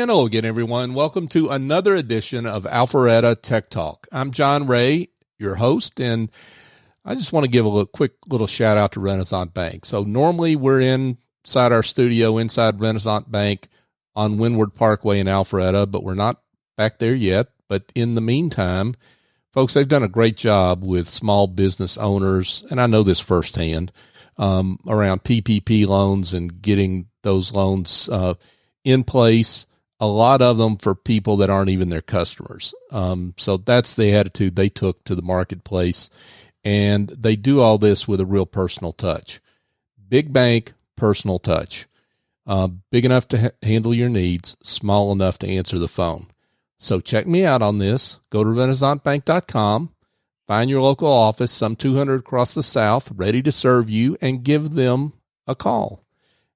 And hello again, everyone. Welcome to another edition of Alpharetta Tech Talk. I'm John Ray, your host, and I just want to give a quick little shout out to Renaissance Bank. So normally we're inside our studio, inside Renaissance Bank on Windward Parkway in Alpharetta, but we're not back there yet. But in the meantime, folks, they've done a great job with small business owners, and I know this firsthand, around PPP loans and getting those loans in place, a lot of them for people that aren't even their customers. So that's the attitude they took to the marketplace, and they do all this with a real personal touch. Big bank, personal touch. Big enough to handle your needs, small enough to answer the phone. So check me out on this. Go to renaissancebank.com, find your local office, some 200 across the South, ready to serve you, and give them a call.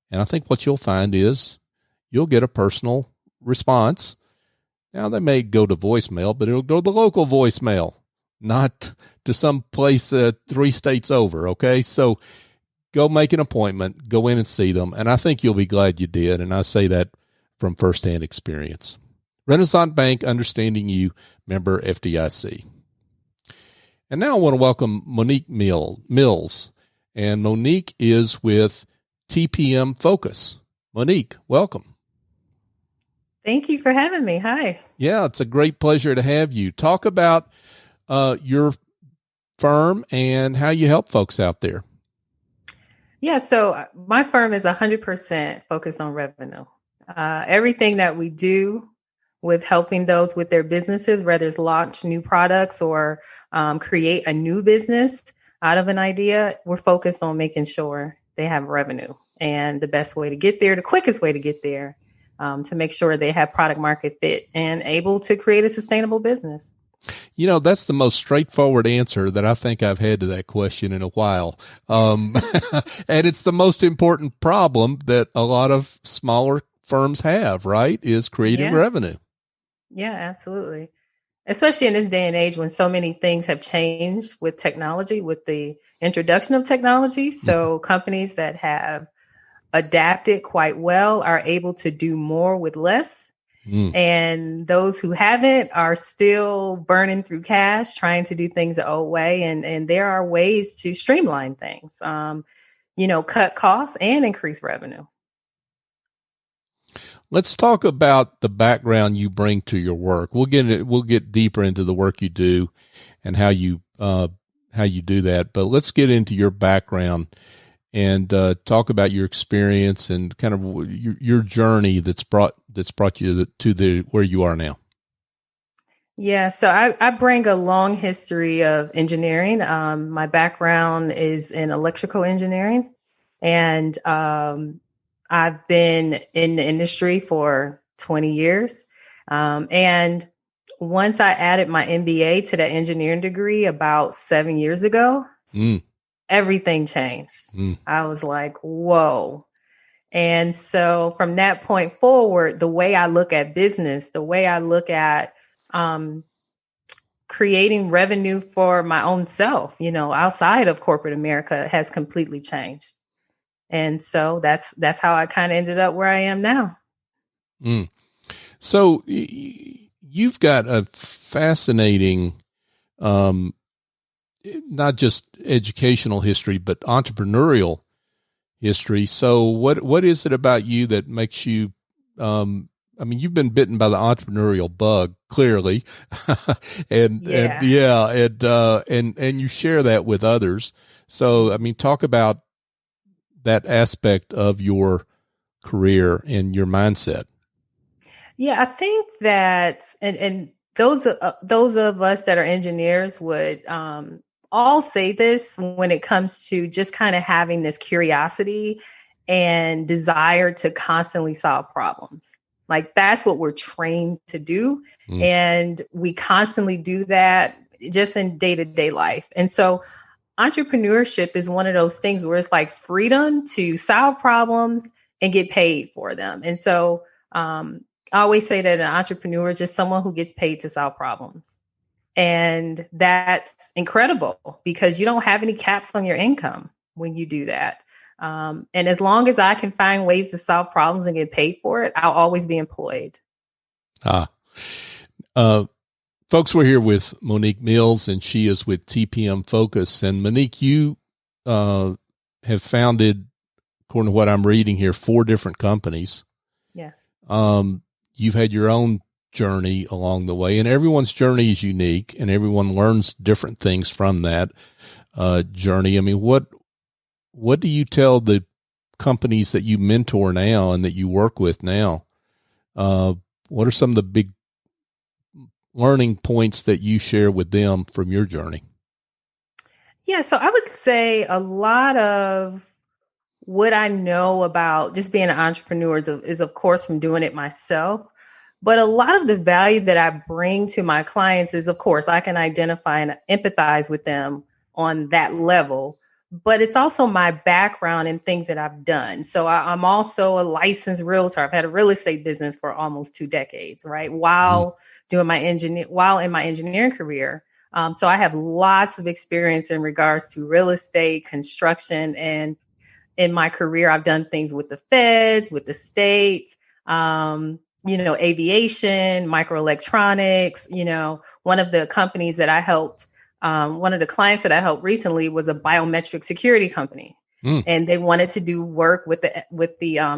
And I think what you'll find is you'll get a personal response. Now, they may go to voicemail, but it'll go to the local voicemail, not to some place 3 states over, okay? So go make an appointment, go in and see them, and I think you'll be glad you did, and I say that from firsthand experience. Renaissance Bank, understanding you, member FDIC. And now I want to welcome Monique Mills, and Monique is with TPM Focus. Monique, welcome. Thank you for having me. Hi. Yeah, it's a great pleasure to have you. Talk about your firm and how you help folks out there. Yeah, so my firm is 100% focused on revenue. Everything that we do with helping those with their businesses, whether it's launch new products or create a new business out of an idea, we're focused on making sure they have revenue. And the best way to get there, the quickest way to get there, to make sure they have product market fit and able to create a sustainable business. You know, that's the most straightforward answer that I think I've had to that question in a while. And it's the most important problem that a lot of smaller firms have, right? Is creating revenue. Yeah, absolutely. Especially in this day and age when so many things have changed with technology, with the introduction of technology. So companies that have adapted quite well are able to do more with less. And those who haven't are still burning through cash, trying to do things the old way. And there are ways to streamline things, cut costs and increase revenue. Let's talk about the background you bring to your work. We'll get deeper into the work you do and how you do that. But let's get into your background and talk about your experience and kind of your journey that's brought you to where you are now. Yeah, so I bring a long history of engineering. My background is in electrical engineering, and I've been in the industry for 20 years. And once I added my MBA to that engineering degree about 7 years ago, everything changed. I was like, whoa. And so from that point forward, the way I look at business, the way I look at creating revenue for my own self, outside of corporate America has completely changed. And so that's how I kind of ended up where I am now. So you've got a fascinating, not just educational history, but entrepreneurial history. So what is it about you that makes you, you've been bitten by the entrepreneurial bug, clearly. and you share that with others. So, talk about that aspect of your career and your mindset. Yeah, I think that, and those of us that are engineers would all say this when it comes to just kind of having this curiosity and desire to constantly solve problems. Like that's what we're trained to do. And we constantly do that just in day-to-day life. And so entrepreneurship is one of those things where it's like freedom to solve problems and get paid for them. And so I always say that an entrepreneur is just someone who gets paid to solve problems. And that's incredible because you don't have any caps on your income when you do that. And as long as I can find ways to solve problems and get paid for it, I'll always be employed. Ah, uh, folks, we're here with Monique Mills, and she is with TPM Focus. And Monique, you have founded, according to what I'm reading here, 4 different companies. Yes. You've had your own journey along the way, and everyone's journey is unique, and everyone learns different things from that journey. I mean, what do you tell the companies that you mentor now and that you work with now? What are some of the big learning points that you share with them from your journey? Yeah, so I would say a lot of what I know about just being an entrepreneur is of course, from doing it myself. But a lot of the value that I bring to my clients is, of course, I can identify and empathize with them on that level. But it's also my background and things that I've done. So I'm also a licensed realtor. I've had a real estate business for almost 2 decades, right? While in my engineering career. So I have lots of experience in regards to real estate, construction, and in my career, I've done things with the feds, with the state, aviation, microelectronics. One of the companies that I helped, one of the clients that I helped recently was a biometric security company. And they wanted to do work with the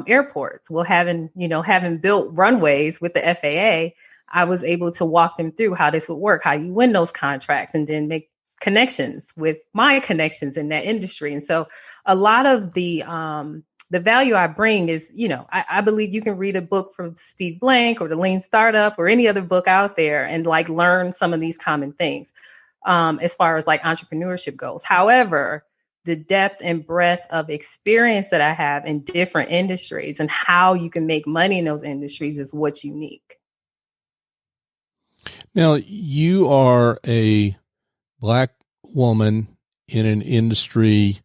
airports. Well, having built runways with the FAA, I was able to walk them through how this would work, how you win those contracts, and then make connections with my connections in that industry. And so a lot of the value I bring is, I believe you can read a book from Steve Blank or the Lean Startup or any other book out there and like learn some of these common things as far as like entrepreneurship goes. However, the depth and breadth of experience that I have in different industries and how you can make money in those industries is what's unique. Now, you are a Black woman in an industry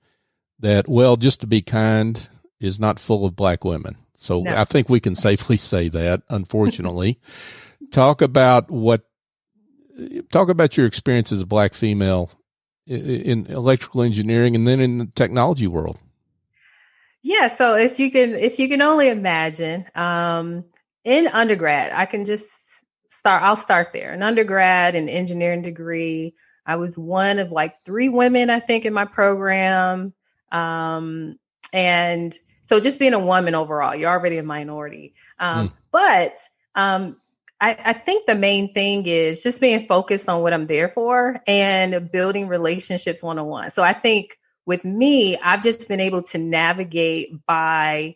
that, well, just to be kind, is not full of Black women. So no. I think we can safely say that, unfortunately. Talk about your experience as a Black female in electrical engineering and then in the technology world. Yeah. So if you can only imagine, in undergrad, I'll start there. In undergrad, an engineering degree, I was one of like 3 women, I think, in my program. And so just being a woman overall, you're already a minority. But I think the main thing is just being focused on what I'm there for and building relationships one-on-one. So I think with me, I've just been able to navigate by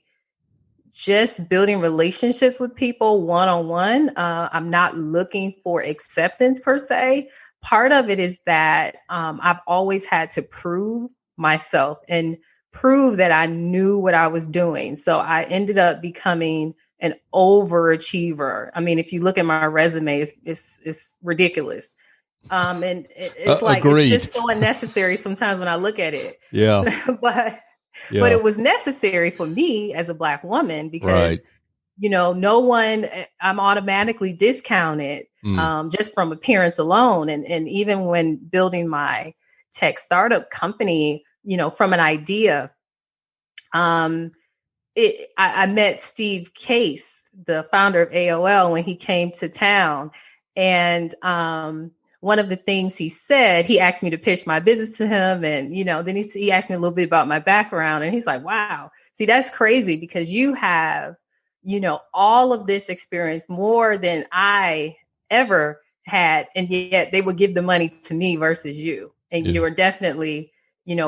just building relationships with people one-on-one. I'm not looking for acceptance per se. Part of it is that I've always had to prove myself and prove that I knew what I was doing. So I ended up becoming an overachiever. I mean, if you look at my resume, it's ridiculous. And it's like, agreed. It's just so unnecessary sometimes when I look at it. Yeah. But it was necessary for me as a Black woman because, no one, I'm automatically discounted just from appearance alone. And even when building my tech startup company, from an idea, I met Steve Case, the founder of AOL, when he came to town. And one of the things he said, he asked me to pitch my business to him. And, then he asked me a little bit about my background. And he's like, wow, see, that's crazy because you have, all of this experience more than I ever had. And yet they would give the money to me versus you. And you were definitely,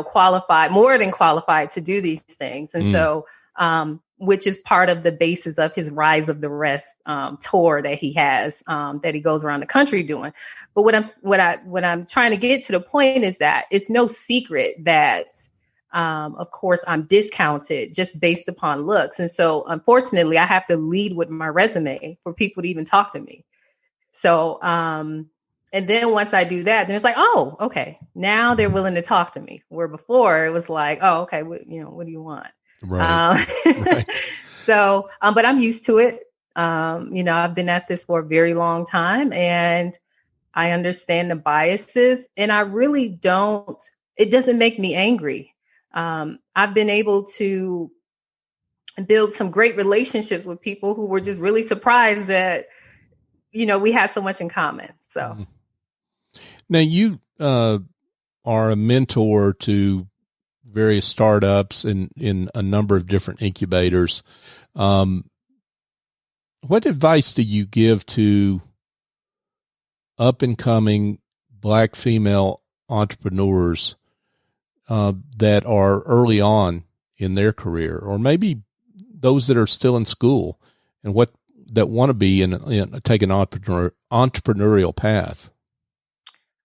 qualified, more than qualified to do these things. And so, which is part of the basis of his Rise of the Rest tour that he has, that he goes around the country doing. But what I'm trying to get to the point is that it's no secret that, of course, I'm discounted just based upon looks. And so, unfortunately, I have to lead with my resume for people to even talk to me. So, and then once I do that, then it's like, oh, okay, now they're willing to talk to me. Where before it was like, oh, okay, what do you want? Right. Right. So, but I'm used to it. I've been at this for a very long time and I understand the biases and I really it doesn't make me angry. I've been able to build some great relationships with people who were just really surprised that we had so much in common. So now you are a mentor to various startups and in a number of different incubators. What advice do you give to up and coming Black female entrepreneurs that are early on in their career, or maybe those that are still in school and that want to be take an entrepreneurial path?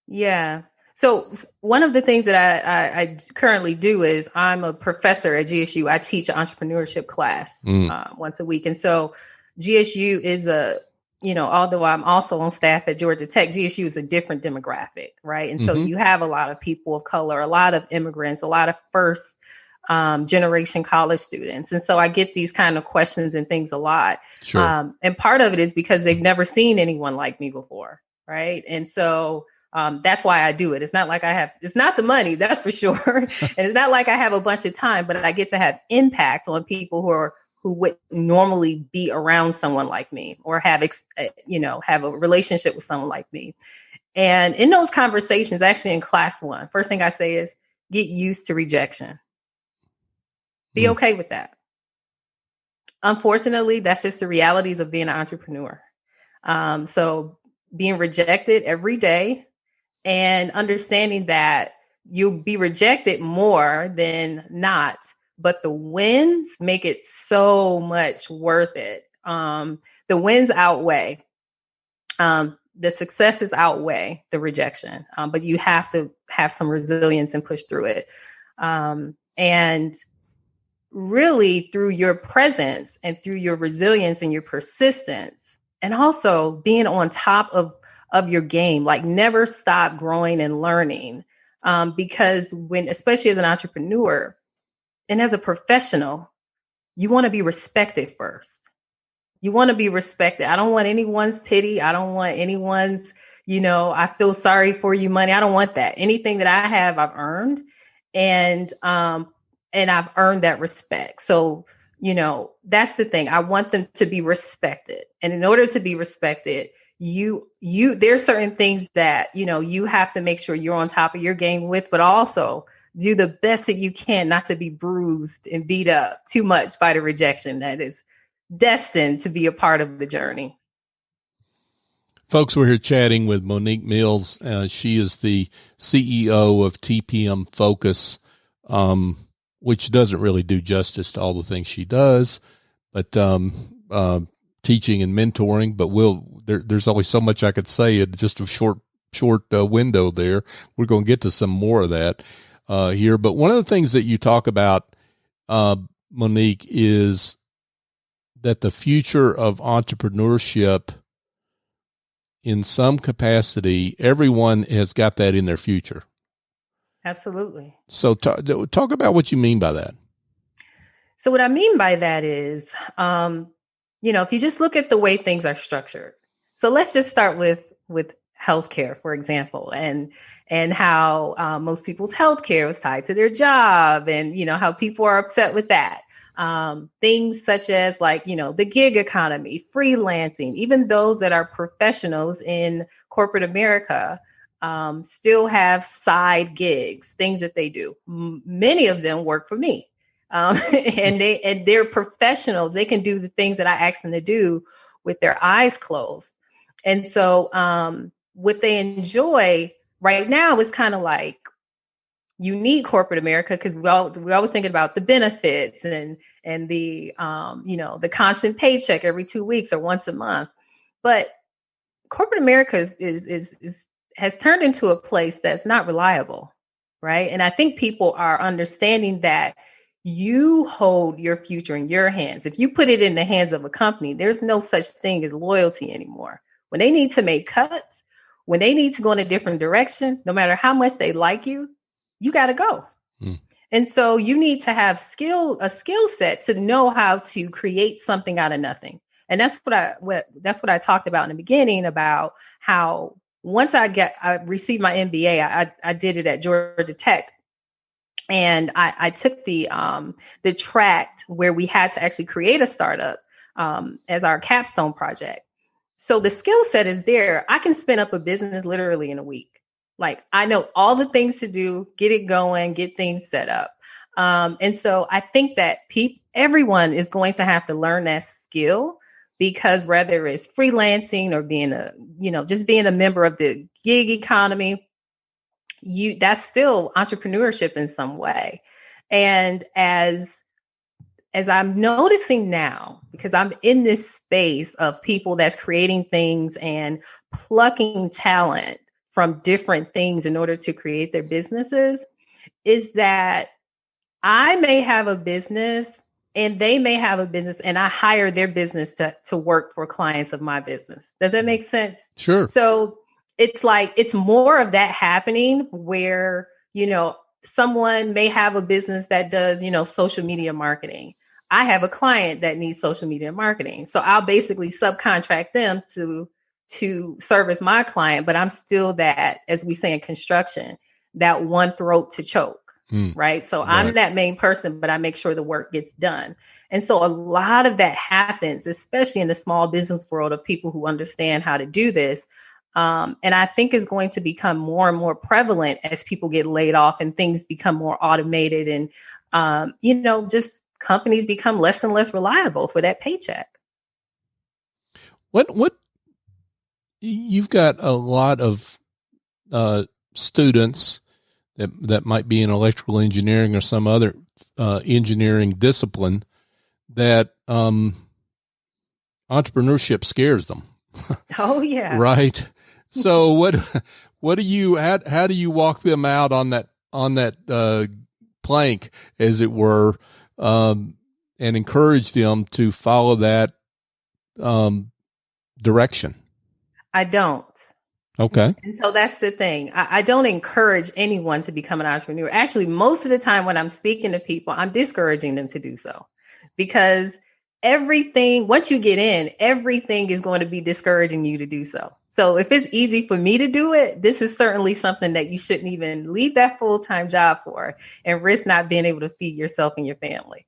Yeah. So one of the things that I currently do is I'm a professor at GSU. I teach an entrepreneurship class once a week. And so GSU is although I'm also on staff at Georgia Tech, GSU is a different demographic, right? And so you have a lot of people of color, a lot of immigrants, a lot of first generation college students. And so I get these kind of questions and things a lot. Sure. And part of it is because they've never seen anyone like me before, right? And so that's why I do it. It's not like it's not the money, that's for sure. And it's not like I have a bunch of time, but I get to have impact on people who would normally be around someone like me or have a relationship with someone like me. And in those conversations, actually in class 1, first thing I say is get used to rejection. Be okay with that. Unfortunately, that's just the realities of being an entrepreneur. So being rejected every day, and understanding that you'll be rejected more than not, but the wins make it so much worth it. The wins outweigh, the successes outweigh the rejection, but you have to have some resilience and push through it. And really through your presence and through your resilience and your persistence, and also being on top of your game, like never stop growing and learning. Because especially as an entrepreneur and as a professional, you want to be respected first. You want to be respected. I don't want anyone's pity. I don't want anyone's, I feel sorry for you money. I don't want that. Anything that I have, I've earned. And I've earned that respect. So, that's the thing. I want them to be respected. And in order to be respected, there's certain things that, you have to make sure you're on top of your game with, but also do the best that you can not to be bruised and beat up too much by the rejection that is destined to be a part of the journey. Folks, we're here chatting with Monique Mills. She is the CEO of TPM Focus, which doesn't really do justice to all the things she does, but teaching and mentoring. But there's only so much I could say in just a short window there. We're going to get to some more of that here. But one of the things that you talk about, Monique, is that the future of entrepreneurship, in some capacity, everyone has got that in their future. Absolutely. So talk about what you mean by that. So what I mean by that is, if you just look at the way things are structured. So let's just start with healthcare, for example, and how most people's healthcare was tied to their job, and how people are upset with that. Things such as the gig economy, freelancing, even those that are professionals in corporate America still have side gigs, things that they do. Many of them work for me. And they're professionals. They can do the things that I ask them to do with their eyes closed. And so what they enjoy right now is kind of like, you need corporate America because we're always thinking about the benefits and the the constant paycheck every 2 weeks or once a month. But corporate America has turned into a place that's not reliable, right? And I think people are understanding that you hold your future in your hands. If you put it in the hands of a company, there's no such thing as loyalty anymore. When they need to make cuts, when they need to go in a different direction, no matter how much they like you, you got to go. And so you need to have a skill set to know how to create something out of nothing. And that's what I talked about in the beginning about how once I received my MBA, I did it at Georgia Tech. And I took the track where we had to actually create a startup as our capstone project. So the skill set is there. I can spin up a business literally in a week. Like I know all the things to do, get it going, get things set up. And so I think that everyone is going to have to learn that skill, because whether it's freelancing or just being a member of the gig economy, that's still entrepreneurship in some way. And as I'm noticing now, because I'm in this space of people that's creating things and plucking talent from different things in order to create their businesses, is that I may have a business and they may have a business, and I hire their business to work for clients of my business. Does that make sense? Sure. So it's like, it's more of that happening where, someone may have a business that does, social media marketing. I have a client that needs social media marketing. So I'll basically subcontract them to service my client, but I'm still that, as we say in construction, that one throat to choke. Right. So I'm that main person, but I make sure the work gets done. And so a lot of that happens, especially in the small business world, of people who understand how to do this. And I think is going to become more and more prevalent as people get laid off and things become more automated and, just companies become less and less reliable for that paycheck. What you've got a lot of students that might be in electrical engineering or some other engineering discipline that entrepreneurship scares them. Oh yeah. Right. So what do you, how do you walk them out on that plank, as it were, and encourage them to follow that direction? I don't. Okay. And so that's the thing. I don't encourage anyone to become an entrepreneur. Actually, most of the time when I'm speaking to people, I'm discouraging them to do so, because once you get in, everything is going to be discouraging you to do so. So if it's easy for me to do it, this is certainly something that you shouldn't even leave that full-time job for and risk not being able to feed yourself and your family.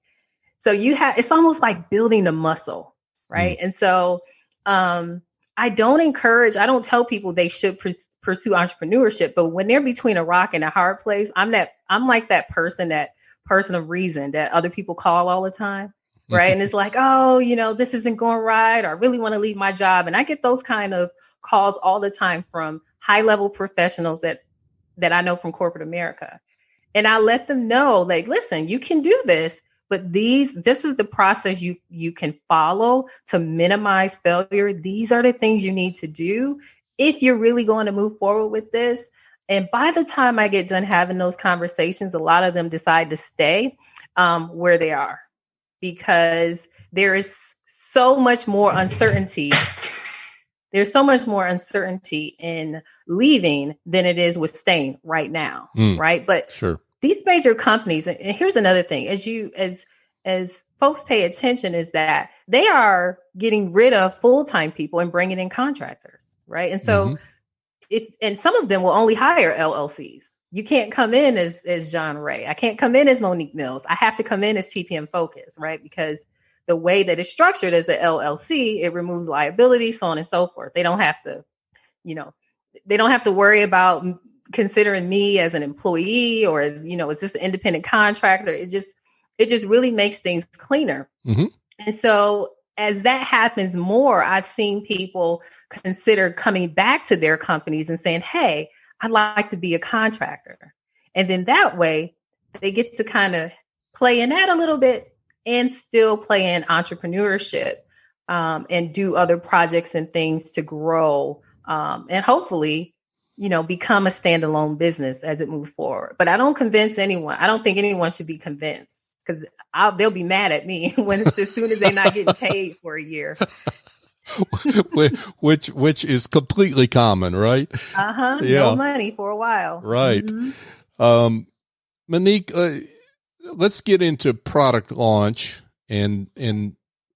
So it's almost like building a muscle, right? And so, I don't tell people they should pursue entrepreneurship, but when they're between a rock and a hard place, I'm like that person of reason that other people call all the time. Right. And it's like, oh, this isn't going right, or I really want to leave my job. And I get those kind of calls all the time from high level professionals that I know from corporate America. And I let them know, like, listen, you can do this, but this is the process you can follow to minimize failure. These are the things you need to do if you're really going to move forward with this. And by the time I get done having those conversations, a lot of them decide to stay where they are, because there is so much more uncertainty. There's so much more uncertainty in leaving than it is with staying right now. Right. But sure. These major companies, and here's another thing, as folks pay attention, is that they are getting rid of full-time people and bringing in contractors, right? And so, and some of them will only hire LLCs. You can't come in as John Ray. I can't come in as Monique Mills. I have to come in as TPM Focus, right? Because the way that it's structured as an LLC, it removes liability, so on and so forth. They don't have to, they don't have to worry about considering me as an employee, or is this an independent contractor? It just really makes things cleaner. And so as that happens more, I've seen people consider coming back to their companies and saying, hey, I'd like to be a contractor. And then that way they get to kind of play in that a little bit and still play in entrepreneurship, and do other projects and things to grow, and hopefully become a standalone business as it moves forward. But I don't convince anyone. I don't think anyone should be convinced, because they'll be mad at me as soon as they're not getting paid for a year. which is completely common, right? Yeah. No money for a while. Right. Monique, let's get into product launch and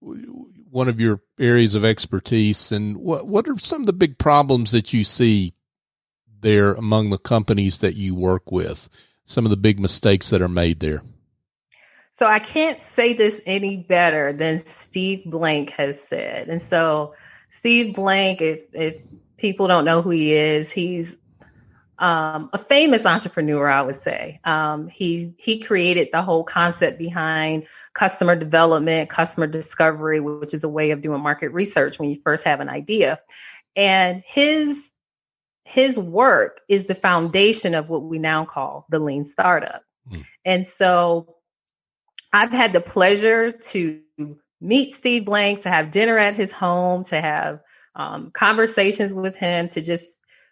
one of your areas of expertise. And what are some of the big problems that you see there among the companies that you work with? Some of the big mistakes that are made there. So I can't say this any better than Steve Blank has said. And so Steve Blank, if people don't know who he is, he's a famous entrepreneur, I would say. He created the whole concept behind customer development, customer discovery, which is a way of doing market research when you first have an idea. And his work is the foundation of what we now call the lean startup. And so I've had the pleasure to meet Steve Blank, to have dinner at his home, to have conversations with him, to just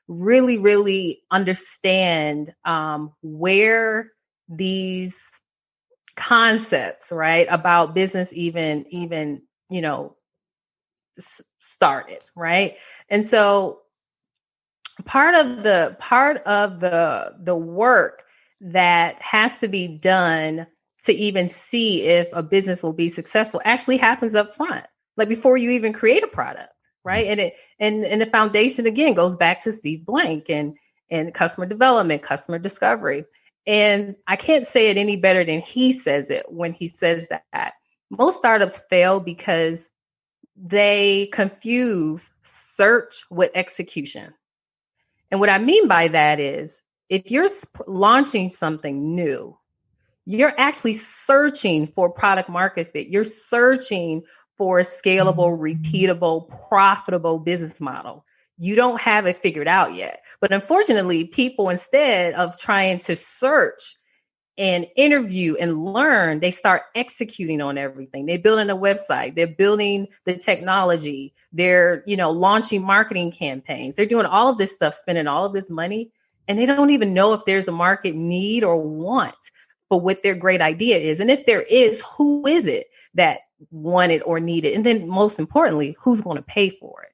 really, really understand where these concepts, right, about business even, started, right? And so part of the work that has to be done to even see if a business will be successful actually happens up front, like before you even create a product, right? And the foundation again goes back to Steve Blank and customer development, customer discovery. And I can't say it any better than he says it when he says that most startups fail because they confuse search with execution. And what I mean by that is if you're launching something new, you're actually searching for product market fit. You're searching for a scalable, repeatable, profitable business model. You don't have it figured out yet. But unfortunately, people, instead of trying to search and interview and learn, they start executing on everything. They're building a website. They're building the technology. They're, launching marketing campaigns. They're doing all of this stuff, spending all of this money, and they don't even know if there's a market need or want for what their great idea is. And if there is, who is it that want it or need it? And then most importantly, who's going to pay for it?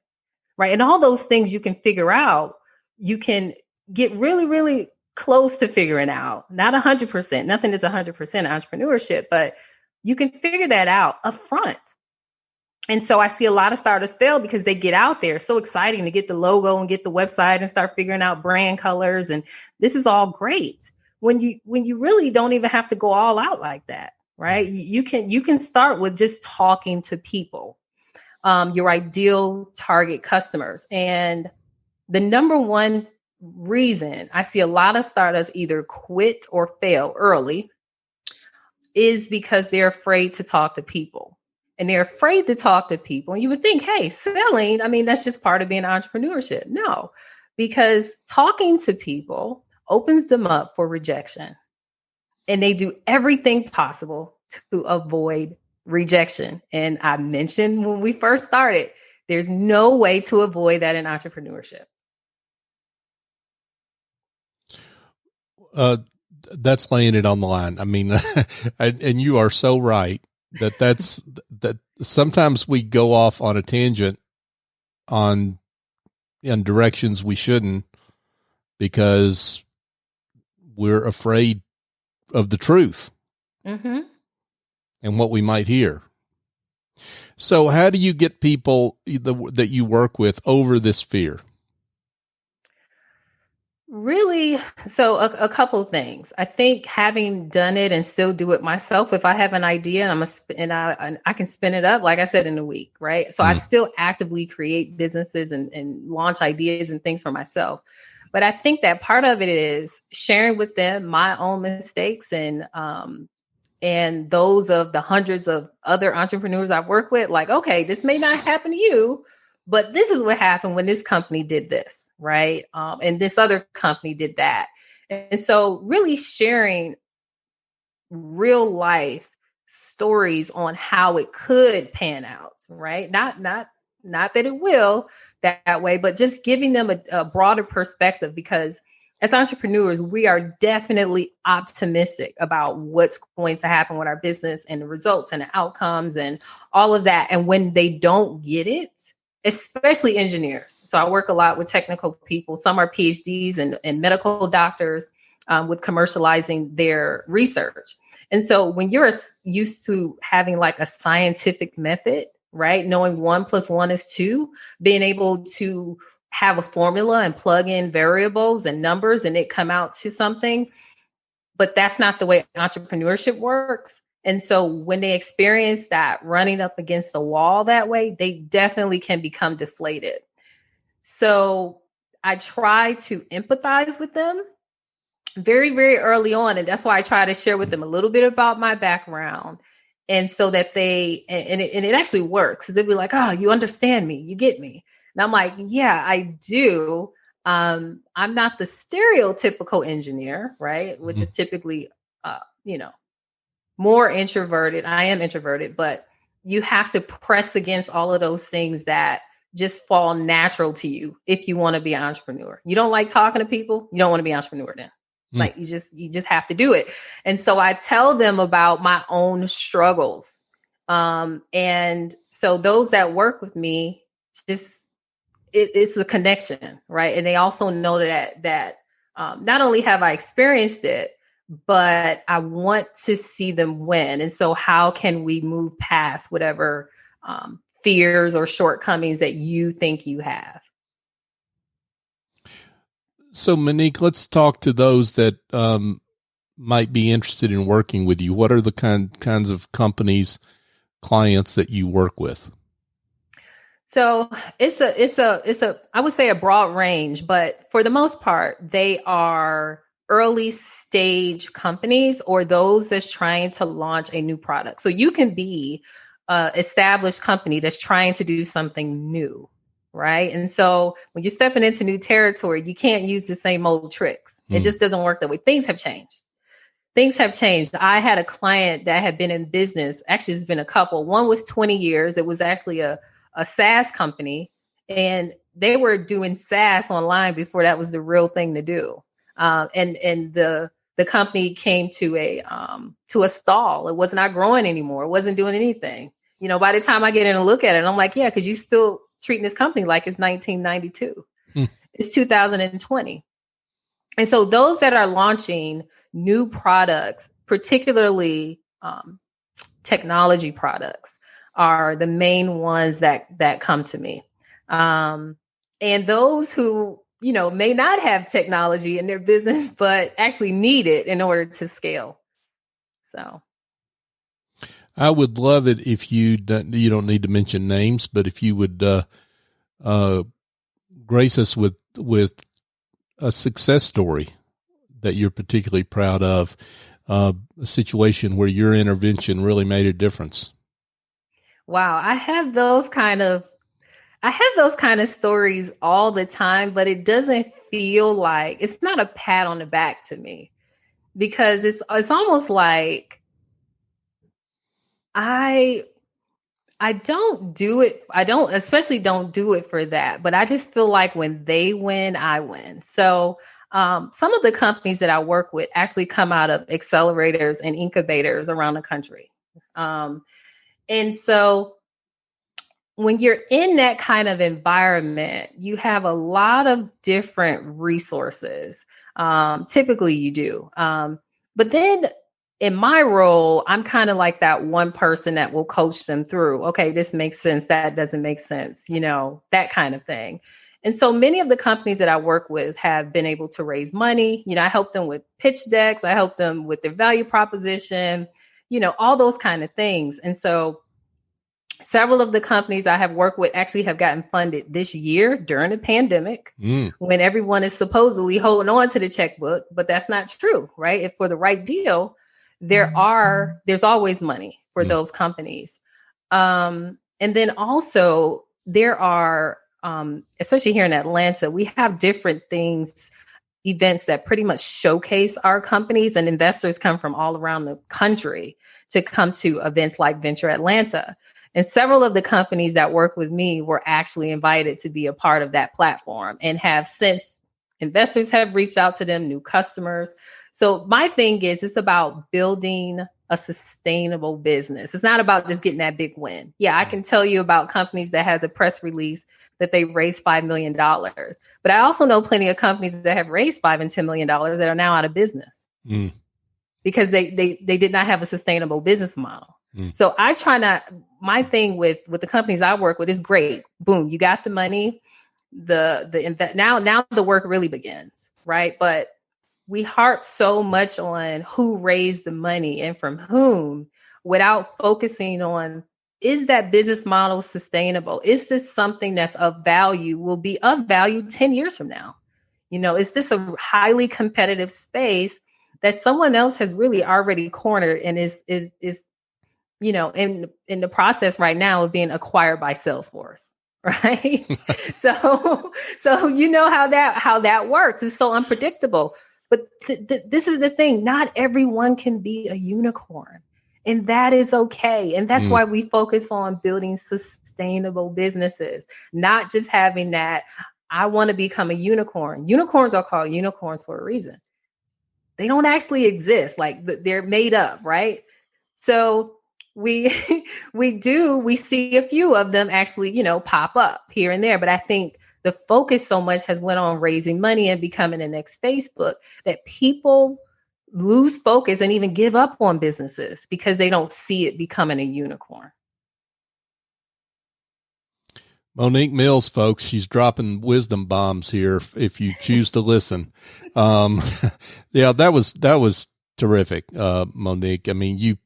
Right. And all those things you can figure out, you can get really, really close to figuring out, not 100%, nothing is 100% entrepreneurship, but you can figure that out up front. And so I see a lot of startups fail because they get out there, so exciting to get the logo and get the website and start figuring out brand colors. And this is all great when you really don't even have to go all out like that, right? You can start with just talking to people, your ideal target customers. And the number one reason I see a lot of startups either quit or fail early is because they're afraid to talk to people. And they're afraid to talk to people. And you would think, hey, selling, that's just part of being entrepreneurship. No, because talking to people opens them up for rejection. And they do everything possible to avoid rejection. And I mentioned when we first started, there's no way to avoid that in entrepreneurship. That's laying it on the line. And you are so right that sometimes we go off on a tangent in directions we shouldn't because we're afraid of the truth and what we might hear. So how do you get people that you work with over this fear? Really? So a couple of things. I think having done it and still do it myself, if I have an idea and I can spin it up, like I said, in a week, right? So I still actively create businesses and launch ideas and things for myself. But I think that part of it is sharing with them my own mistakes and those of the hundreds of other entrepreneurs I've worked with. Like, okay, this may not happen to you, but this is what happened when this company did this, right? And this other company did that. And so really sharing real life stories on how it could pan out, right? Not that it will that way, but just giving them a broader perspective, because as entrepreneurs, we are definitely optimistic about what's going to happen with our business and the results and the outcomes and all of that. And when they don't get it, especially engineers. So I work a lot with technical people. Some are PhDs and medical doctors with commercializing their research. And so when you're used to having like a scientific method, right? Knowing 1 + 1 is 2, being able to have a formula and plug in variables and numbers and it come out to something. But that's not the way entrepreneurship works. And so when they experience that running up against the wall that way, they definitely can become deflated. So I try to empathize with them very, very early on. And that's why I try to share with them a little bit about my background. And so that it actually works. Because they'll be like, oh, you understand me. You get me. And I'm like, yeah, I do. I'm not the stereotypical engineer, right? Which is typically, more introverted. I am introverted, but you have to press against all of those things that just fall natural to you if you want to be an entrepreneur. You don't like talking to people, you don't want to be an entrepreneur then. Like you just have to do it. And so I tell them about my own struggles. And so those that work with me, it's a connection, right? And they also know that not only have I experienced it, but I want to see them win. And so how can we move past whatever fears or shortcomings that you think you have? So Monique, let's talk to those that might be interested in working with you. What are the kinds of companies, clients that you work with? So it's a I would say a broad range, but for the most part, they are early stage companies or those that's trying to launch a new product. So you can be an established company that's trying to do something new, right? And so when you're stepping into new territory, you can't use the same old tricks. It just doesn't work that way. Things have changed. I had a client that had been in business. Actually, it's been a couple. One was 20 years. It was actually a SaaS company, and they were doing SaaS online before that was the real thing to do. And the company came to a stall. It was not growing anymore. It wasn't doing anything. By the time I get in and look at it, I'm like, yeah, because you're still treating this company like it's 1992. It's 2020. And so those that are launching new products, particularly technology products, are the main ones that come to me. And those who may not have technology in their business, but actually need it in order to scale. So I would love it if you don't need to mention names, but if you would grace us with a success story that you're particularly proud of, a situation where your intervention really made a difference. Wow, I have those kind of stories all the time, but it doesn't feel like, it's not a pat on the back to me, because it's almost like I don't do it. I don't do it for that, but I just feel like when they win, I win. So some of the companies that I work with actually come out of accelerators and incubators around the country. And so when you're in that kind of environment, you have a lot of different resources. Typically you do. But then in my role, I'm kind of like that one person that will coach them through, okay, this makes sense. That doesn't make sense, that kind of thing. And so many of the companies that I work with have been able to raise money. I help them with pitch decks. I help them with their value proposition, all those kind of things. And so several of the companies I have worked with actually have gotten funded this year during the pandemic, when everyone is supposedly holding on to the checkbook, but that's not true, right? If for the right deal, there's always money for those companies. And then also there are, especially here in Atlanta, we have different events that pretty much showcase our companies, and investors come from all around the country to come to events like Venture Atlanta. And several of the companies that work with me were actually invited to be a part of that platform, and have since investors have reached out to them, new customers. So my thing is, it's about building a sustainable business. It's not about just getting that big win. Yeah, I can tell you about companies that have the press release that they raised $5 million. But I also know plenty of companies that have raised $5 and $10 million that are now out of business because they did not have a sustainable business model. So I try not, my thing with the companies I work with is great. Boom, you got the money. Now the work really begins, right? But we harp so much on who raised the money and from whom, without focusing on, is that business model sustainable? Is this something that's of value, will be of value 10 years from now? Is this a highly competitive space that someone else has really already cornered and is in the process right now of being acquired by Salesforce, right? so you know how that works. It's so unpredictable. But this is the thing. Not everyone can be a unicorn. And that is okay. And that's why we focus on building sustainable businesses, not just having that, I want to become a unicorn. Unicorns are called unicorns for a reason. They don't actually exist. Like, they're made up, right? So we see a few of them actually, pop up here and there. But I think the focus so much has went on raising money and becoming the next Facebook that people lose focus and even give up on businesses because they don't see it becoming a unicorn. Monique Mills, folks, she's dropping wisdom bombs here if you choose to listen. Yeah, that was terrific, Monique. I mean,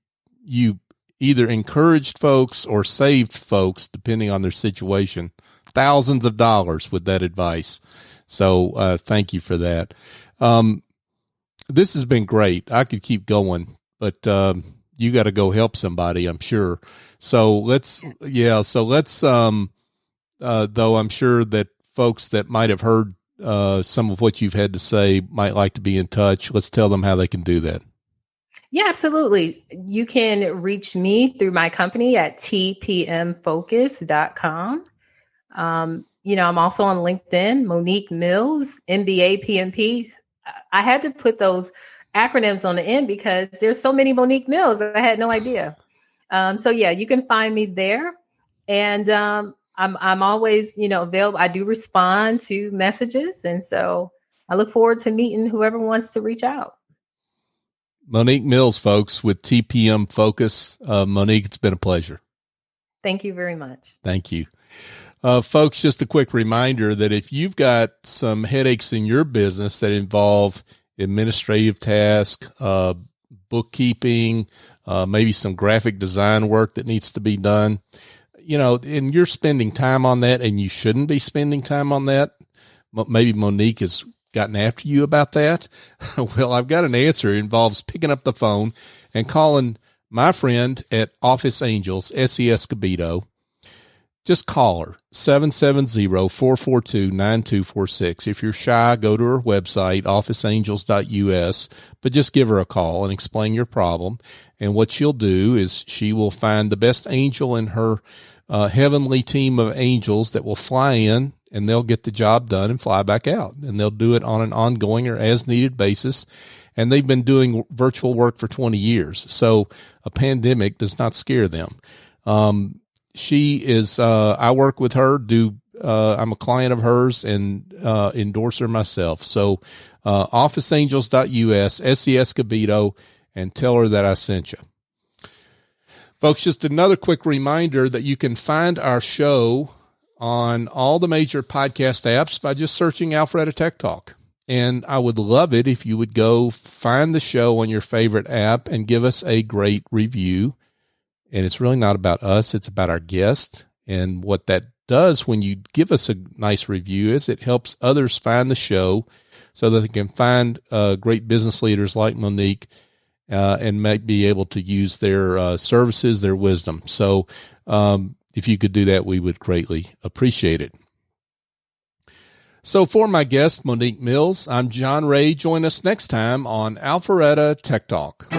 you either encouraged folks or saved folks, depending on their situation, thousands of dollars with that advice. So thank you for that. This has been great. I could keep going, but you got to go help somebody, I'm sure. So let's though I'm sure that folks that might have heard some of what you've had to say might like to be in touch. Let's tell them how they can do that. Yeah, absolutely. You can reach me through my company at tpmfocus.com. I'm also on LinkedIn, Monique Mills, MBA, PMP. I had to put those acronyms on the end because there's so many Monique Mills. I had no idea. So yeah, you can find me there. And I'm always, available. I do respond to messages. And so I look forward to meeting whoever wants to reach out. Monique Mills, folks, with TPM Focus. Monique, it's been a pleasure. Thank you very much. Thank you. Folks, just a quick reminder that if you've got some headaches in your business that involve administrative tasks, bookkeeping, maybe some graphic design work that needs to be done, and you're spending time on that and you shouldn't be spending time on that, maybe Monique has gotten after you about that. Well, I've got an answer. It involves picking up the phone and calling my friend at Office Angels, SES Cabito. Just call her, 770-442-9246. If you're shy, go to her website, officeangels.us, but just give her a call and explain your problem. And what she'll do is she will find the best angel in her heavenly team of angels that will fly in, and they'll get the job done and fly back out. And they'll do it on an ongoing or as-needed basis. And they've been doing virtual work for 20 years. So a pandemic does not scare them. She is, I work with her, I'm a client of hers and endorse her myself. So officeangels.us, SES Cabito, and tell her that I sent you. Folks, just another quick reminder that you can find our show on all the major podcast apps by just searching Alpharetta Tech Talk. And I would love it if you would go find the show on your favorite app and give us a great review. And it's really not about us. It's about our guest. And what that does when you give us a nice review is it helps others find the show so that they can find great business leaders like Monique and might be able to use their services, their wisdom. So if you could do that, we would greatly appreciate it. So for my guest, Monique Mills, I'm John Ray. Join us next time on Alpharetta Tech Talk.